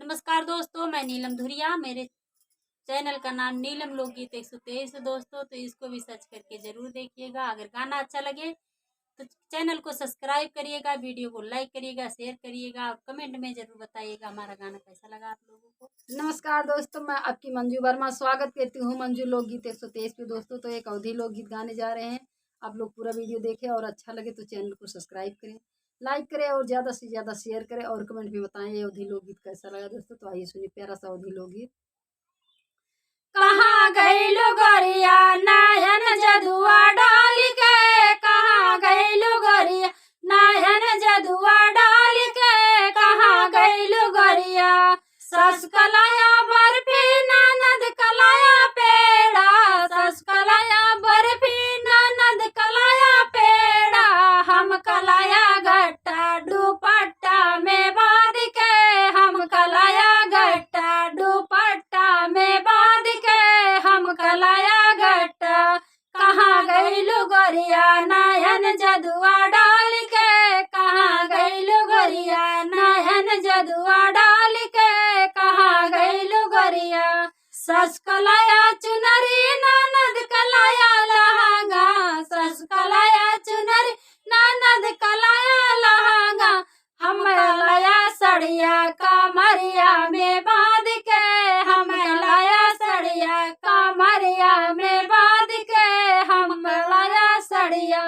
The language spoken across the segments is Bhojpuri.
नमस्कार दोस्तों, मैं नीलम धुरिया। मेरे चैनल का नाम नीलम लोकगीत 123 है दोस्तों, तो इसको भी सर्च करके जरूर देखिएगा। अगर गाना अच्छा लगे तो चैनल को सब्सक्राइब करिएगा, वीडियो को लाइक करिएगा, शेयर करिएगा और कमेंट में जरूर बताइएगा हमारा गाना कैसा लगा आप लोगों को। नमस्कार दोस्तों, मैं आपकी मंजू वर्मा स्वागत करती हूँ मंजू लोकगीत 123 पे। दोस्तों तो एक अवधी लोकगीत गाने जा रहे हैं। आप लोग पूरा वीडियो देखें और अच्छा लगे तो चैनल को सब्सक्राइब करें, लाइक करें और ज़्यादा से ज़्यादा शेयर करें और कमेंट में बताएं ये अवधी लोकगीत कैसा लगा। दोस्तों तो आइए सुनिए प्यारा सा अवधी लोकगीत। कहाँ गइलो गोरिया नयन जदुआ डाल के, कहाँ गइलो गोरिया नयन जदुआ डाल के, कहाँ गइलो गोरिया। सस कलाया बर्फी ननद कलाया पेड़ा, सस कलाया बर्फी ननद कलाया पेड़ा। हम कलाया गट्टा दुपट्टा में बांध के, हम कलाया गट्टा दुपट्टा में बांध के, हम कलाया गट्टा। कहाँ गइलो गोरिया नयन जदुआ डाल के, कहाँ गइलो गोरिया नयन जदुआ डाल के, कहाँ गइलो गोरिया। सस कलाया चुनरी ननद कलाया लहंगा, सस कलाया चुनरी ननद कलाया लहंगा। हम लाया सड़िया कमरिया में बांध के, हम लाया सड़िया कमरिया में बांध के, हम लाया सड़िया।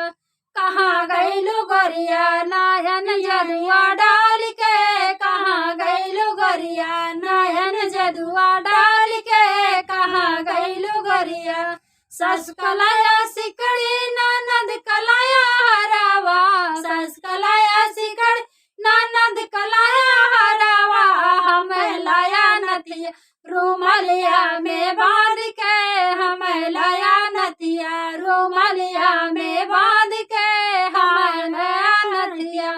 कहाँ गइलो गोरिया नयन जदुआ डाल के, कहाँ गइलो गोरिया नयन जदुआ डाल के, कहाँ गइलो गोरिया। सस कलाया सिकड़ी ननद कलाया हरावा, सस कलाया सिकड़ी ननद कलाया हरावा। हम लाया नथिया रुमलिया में बांध के, हम लाया नथिया रुमलिया में बांध के, हम लाया नथिया।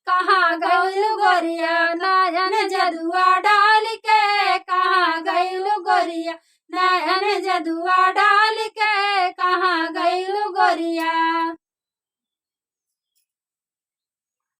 कहाँ गइलो गोरिया नयन जदुआ डाल के, कहाँ गइलो गोरिया नयन जदुआ डाल के, कहाँ गइलो गोरिया।